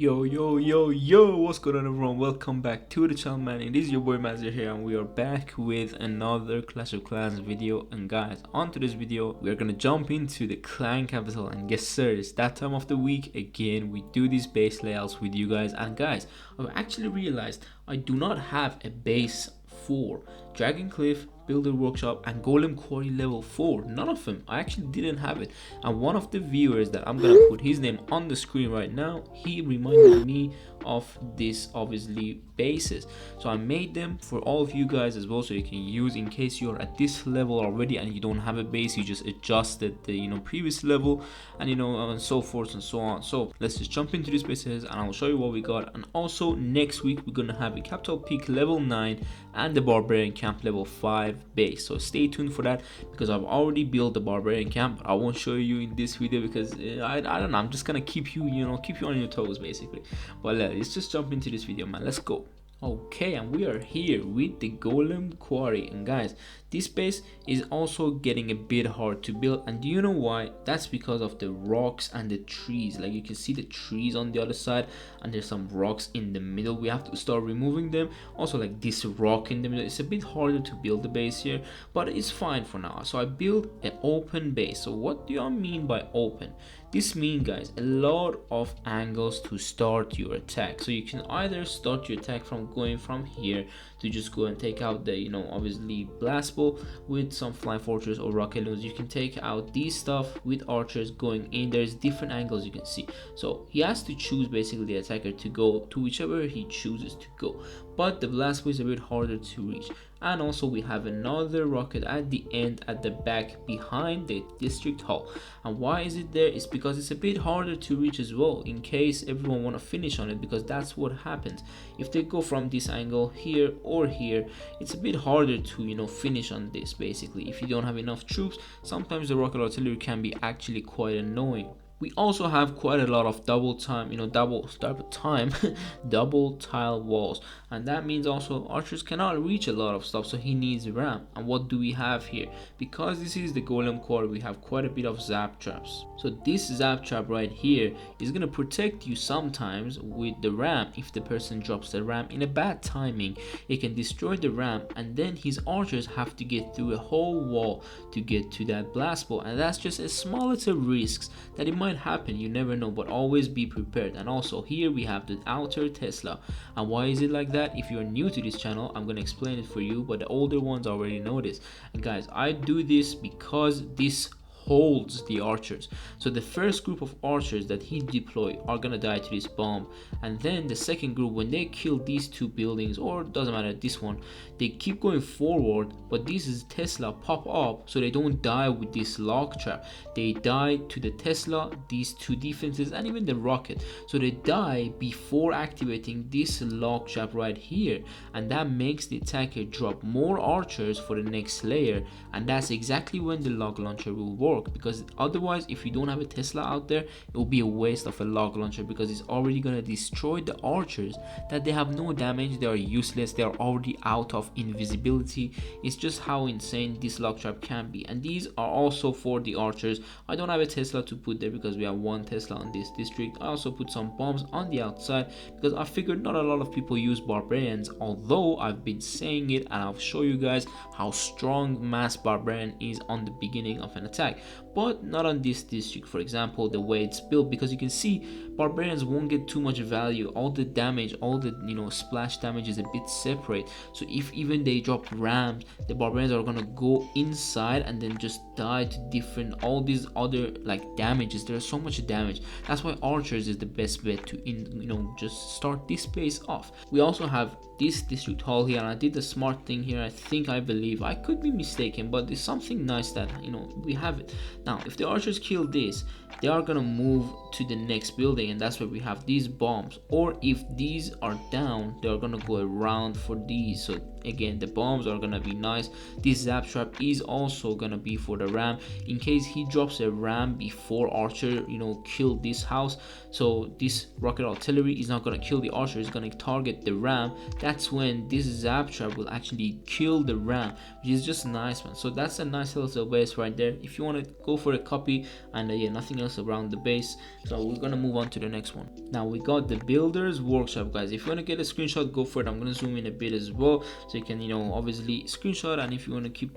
Yo, what's going on everyone? Welcome back to the channel, man. It is your boy Master here, and we are back with another Clash of Clans video. And guys, on to this video, we are gonna jump into the clan capital. And yes sir, it's that time of the week again. We do these base layouts with you guys. And guys, I've actually realized I do not have a base for Dragon Cliff, Builder Workshop, and Golem Quarry level 4. None of them. I actually didn't have it. And one of the viewers that I'm gonna put his name on the screen right now, he reminded me of this obviously bases. So I made them for all of you guys as well, so you can use in case you're at this level already and you don't have a base. You just adjusted the previous level, and and so forth and so on. So let's just jump into these bases and I'll show you what we got. And also next week we're gonna have a capital peak level 9 and the barbarian camp level 5 base, so stay tuned for that, because I've already built the barbarian camp, but I won't show you in this video because I don't know, I'm just gonna keep you keep you on your toes basically. But let's just jump into this video, man. Let's go. Okay, and we are here with the Golem Quarry. And guys, this base is also getting a bit hard to build, and do you know why? That's because of the rocks and the trees. Like, you can see the trees on the other side, and there's some rocks in the middle. We have to start removing them. Also, like this rock in the middle, it's a bit harder to build the base here, but it's fine for now. So I built an open base. So what do I mean by open? This means, guys, a lot of angles to start your attack. So you can either start your attack from going from here to just go and take out the obviously blast ball with some flying fortress or rocket loons. You can take out these stuff with archers going in. There's different angles you can see. So he has to choose basically the attacker to go to whichever he chooses to go, but the blast ball is a bit harder to reach. And also we have another rocket at the end, at the back behind the district hall. And why is it there? It's because it's a bit harder to reach as well, in case everyone want to finish on it, because that's what happens if they go from this angle here or here. It's a bit harder to finish on this. Basically, if you don't have enough troops, sometimes the rocket artillery can be actually quite annoying. We also have quite a lot of double tile walls, and that means also archers cannot reach a lot of stuff, so he needs a ramp. And what do we have here? Because this is the Golem Quarry, we have quite a bit of zap traps. So this zap trap right here is gonna protect you sometimes with the ramp. If the person drops the ramp in a bad timing, it can destroy the ramp, and then his archers have to get through a whole wall to get to that blast ball, and that's just a small little risks that it might happen. You never know, but always be prepared. And also here we have the outer Tesla. And why is it like that? If you're new to this channel, I'm gonna explain it for you, but the older ones already know this. And guys, I do this because this holds the archers. So the first group of archers that he deploy are gonna die to this bomb, and then the second group, when they kill these two buildings, or doesn't matter this one, they keep going forward, but this is Tesla pop up, so they don't die with this lock trap. They die to the Tesla, these two defenses, and even the rocket. So they die before activating this lock trap right here, and that makes the attacker drop more archers for the next layer. And that's exactly when the log launcher will work, because otherwise, if you don't have a Tesla out there, it will be a waste of a log launcher, because it's already gonna destroy the archers that they have no damage, they are useless, they are already out of invisibility. It's just how insane this log trap can be. And these are also for the archers. I don't have a Tesla to put there because we have one Tesla on this district. I also put some bombs on the outside because I figured not a lot of people use barbarians, although I've been saying it, and I'll show you guys how strong mass barbarian is on the beginning of an attack, but not on this district, for example, the way it's built, because you can see barbarians won't get too much value. All the damage, all the splash damage is a bit separate. So if even they drop rams, the barbarians are gonna go inside and then just die to different all these other damages. There's so much damage. That's why archers is the best bet to just start this base off. We also have this district hall here, and I did the smart thing here. I believe, I could be mistaken, but there's something nice that we have it. Now if the archers kill this, they are gonna move to the next building, and that's where we have these bombs. Or if these are down, they are gonna go around for these. So again, the bombs are gonna be nice. This zap trap is also gonna be for the ram in case he drops a ram before archer, you know, kill this house. So this rocket artillery is not gonna kill the archer, it's gonna target the ram. That's when this zap trap will actually kill the ram, which is just nice, man. So that's a nice little base right there if you want to go for a copy. And yeah, nothing else around the base. So we're gonna move on to the next one. Now we got the builder's workshop, guys. If you want to get a screenshot, go for it. I'm gonna zoom in a bit as well so you can, you know, obviously screenshot, and if you want to keep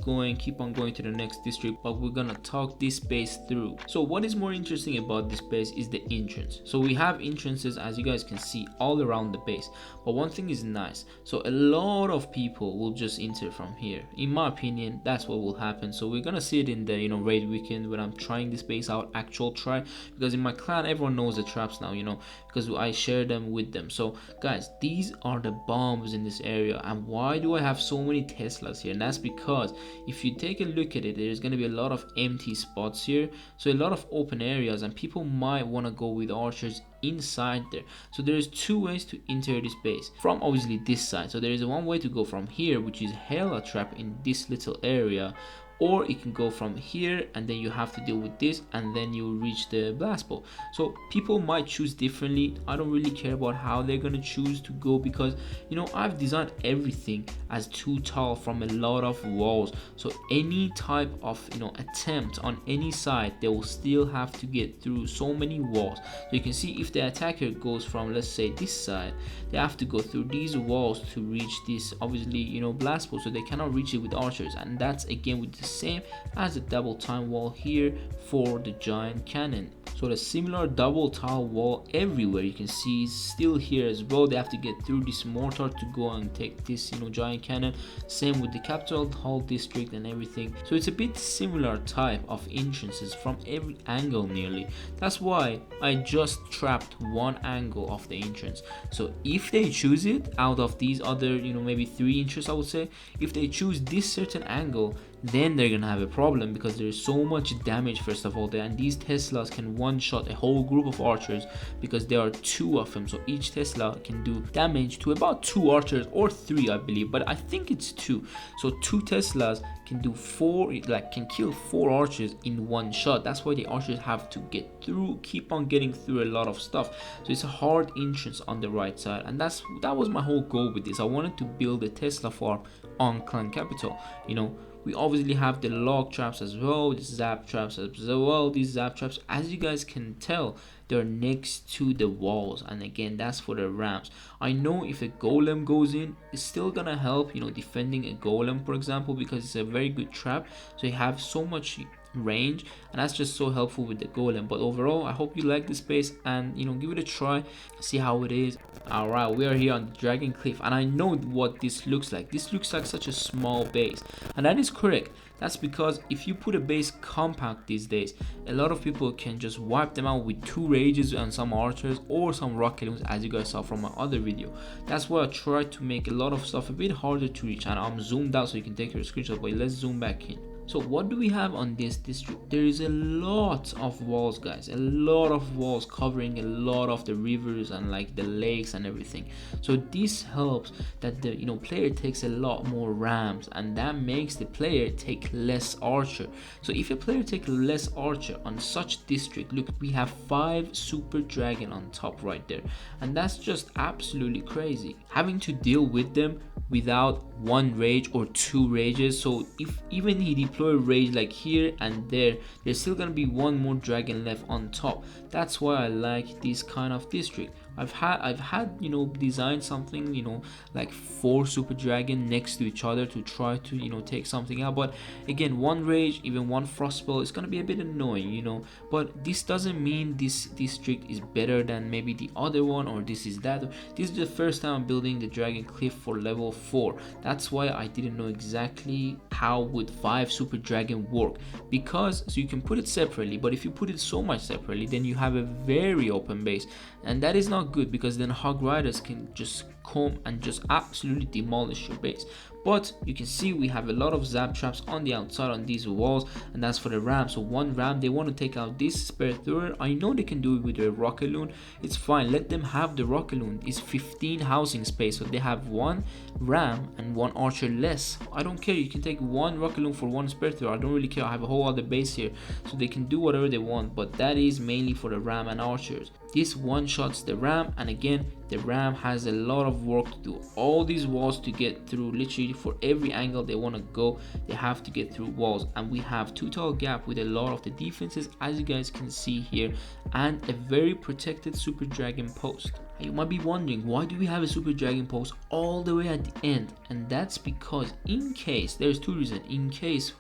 on going to the next district. But we're gonna talk this base through. So what is more interesting about this base is the entrance. So we have entrances, as you guys can see, all around the base. But one thing is nice, so a lot of people will just enter from here. In my opinion, that's what will happen. So we're gonna see it in the, you know, raid weekend when I'm trying this base out, actual try, because in my clan everyone knows the traps now, you know, because I share them with them. So guys, these are the bombs in this area. And why do I have so many Teslas here? And that's because if you take a look at it, there's going to be a lot of empty spots here, so a lot of open areas, and people might want to go with archers inside there. So there's two ways to enter this base from obviously this side. So there is one way to go from here, which is hella trap in this little area, or it can go from here and then you have to deal with this and then you reach the blast ball. So people might choose differently. I don't really care about how they're gonna choose to go, because, you know, I've designed everything as too tall from a lot of walls. So any type of, you know, attempt on any side, they will still have to get through so many walls. So you can see if the attacker goes from, let's say, this side, they have to go through these walls to reach this, obviously, you know, blast ball. So they cannot reach it with archers, and that's again with the same as the double time wall here for the giant cannon. So the similar double tile wall everywhere you can see is still here as well. They have to get through this mortar to go and take this, you know, giant cannon. Same with the capital hall district and everything. So it's a bit similar type of entrances from every angle nearly. That's why I just trapped one angle of the entrance. So if they choose it out of these other, you know, maybe 3 inches, I would say, if they choose this certain angle, then they're gonna have a problem, because there's so much damage first of all there, and these Teslas can one shot a whole group of archers because there are 2 of them. So each Tesla can do damage to about 2 archers, or 3 I believe, but I think it's 2. So 2 Teslas can do 4, like can kill 4 archers in one shot. That's why the archers have to get through, keep on getting through a lot of stuff. So it's a hard entrance on the right side, and that was my whole goal with this. I wanted to build a Tesla farm on clan capital. You know, we obviously have the log traps as well, the zap traps as well. These zap traps, as you guys can tell, they're next to the walls, and again, that's for the rams. I know if a golem goes in, it's still gonna help, you know, defending a golem, for example, because it's a very good trap. So you have so much range, and that's just so helpful with the golem. But overall, I hope you like this base, and, you know, give it a try, see how it is. All right, we are here on the Dragon Cliff, and I know what this looks like. This looks like such a small base, and that is correct. That's because if you put a base compact these days, a lot of people can just wipe them out with 2 rages and some archers or some rocket launchers, as you guys saw from my other video. That's why I tried to make a lot of stuff a bit harder to reach, and I'm zoomed out so you can take your screenshot. But let's zoom back in. So what do we have on this district? There is a lot of walls, guys, a lot of walls covering a lot of the rivers and like the lakes and everything. So this helps that the, you know, player takes a lot more rams, and that makes the player take less archer. So if a player takes less archer on such district, look, we have 5 super dragon on top right there, and that's just absolutely crazy, having to deal with them without 1 rage or 2 rages. So if even he deploy rage like here and there, there's still gonna be 1 more dragon left on top. That's why I like this kind of district. I've had, you know, designed something, you know, like 4 super dragon next to each other to try to, you know, take something out. But again, 1 rage, even 1 frost spell, is gonna be a bit annoying, you know. But this doesn't mean this district is better than maybe the other one, or this is that. This is the first time I'm building the Dragon Cliff for level 4. That's why I didn't know exactly how would 5 super dragon work, because so you can put it separately, but if you put it so much separately, then you have a very open base, and that is not good, because then hog riders can just come and just absolutely demolish your base. But you can see we have a lot of zap traps on the outside on these walls, and that's for the ram. So one ram, they want to take out this spare thrower. I know they can do it with their rocket loon. It's fine, let them have the rocket loon. It's 15 housing space, so they have one ram and one archer less. I don't care, you can take one rocket loon for one spare thrower. I don't really care, I have a whole other base here, so they can do whatever they want, but that is mainly for the ram and archers. This one shots the ram, and again the ram has a lot of work to do. All these walls to get through, literally for every angle they want to go, they have to get through walls. And we have two tall gap with a lot of the defenses, as you guys can see here, and a very protected super dragon post. You might be wondering, why do we have a super dragon post all the way at the end? And that's because in case, there's two reasons. In case,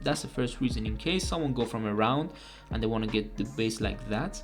that's the first reason, in case someone go from around and they want to get the base like that,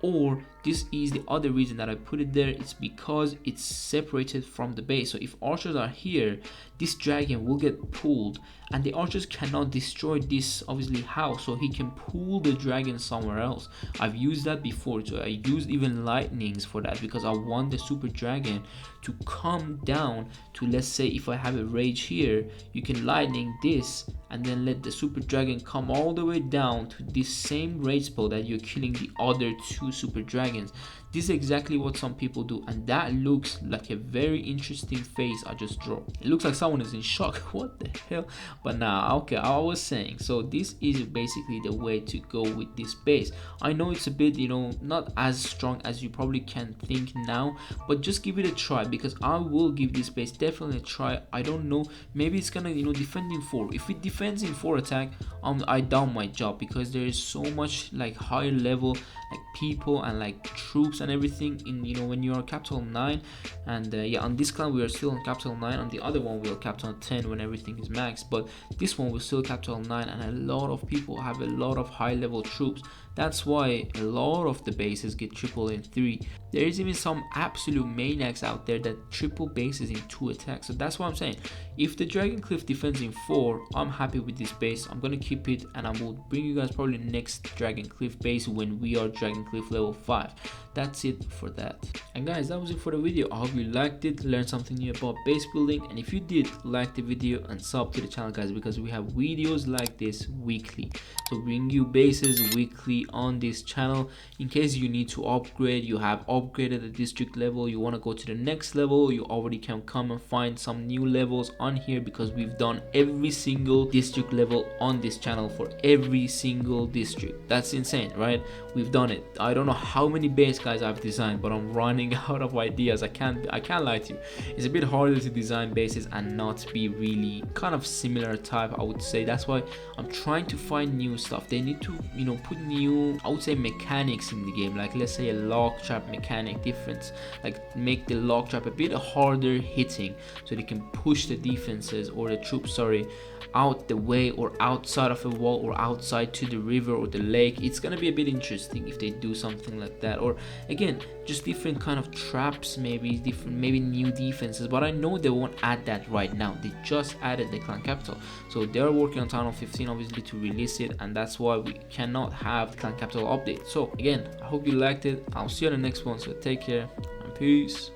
or this is the other reason that I put it there. It's because it's separated from the base. So if archers are here, this dragon will get pulled, and the archers cannot destroy this obviously house, so he can pull the dragon somewhere else. I've used that before, so I used even lightnings for that, because I want the super dragon to come down to, let's say if I have a rage here, you can lightning this and then let the super dragon come all the way down to this same rage spell that you're killing the other two super dragons. This is exactly what some people do, and that looks like a very interesting face I just drew. It looks like someone is in shock. What the hell? But now, okay, I was saying, so this is basically the way to go with this base. I know it's a bit, you know, not as strong as you probably can think now, but just give it a try, because I will give this base definitely a try. I don't know, maybe it's gonna, you know, defend in 4. If it defends in 4 attack, I down my job, because there is so much like higher level like people and like troops and everything in, you know, when you are capital 9. And yeah, on this clan we are still on capital 9, on the other one we are capital 10 when everything is maxed, but this one we're still capital 9, and a lot of people have a lot of high level troops. That's why a lot of the bases get triple in 3. There is even some absolute maniacs out there that triple bases in 2 attacks. So that's what I'm saying. If the Dragon Cliff defends in 4, I'm happy with this base. I'm gonna keep it, and I will bring you guys probably next Dragon Cliff base when we are Dragon Cliff level 5. That's it for that. And guys, that was it for the video. I hope you liked it, learned something new about base building, and if you did, like the video and sub to the channel, guys, because we have videos like this weekly. So bring you bases weekly on this channel. In case you need to upgrade, you have upgraded the district level, you want to go to the next level, you already can come and find some new levels on here, because we've done every single district level on this channel for every single district. That's insane, right? We've done it. I don't know how many base guys I've designed, but I'm running out of ideas. I can't lie to you. It's a bit harder to design bases and not be really kind of similar type, I would say. That's why I'm trying to find new stuff. They need to, you know, put new, I would say, mechanics in the game, like let's say a lock trap mechanic difference, like make the lock trap a bit harder hitting, so they can push the defenses or the troops, sorry, out the way or outside of a wall or outside to the river or the lake. It's gonna be a bit interesting if they do something like that, or again just different kind of traps, maybe different, maybe new defenses. But I know they won't add that right now. They just added the clan capital, so they're working on Town Hall 15 obviously to release it, and that's why we cannot have the clan capital update. So again, I hope you liked it. I'll see you on the next one, so take care and peace.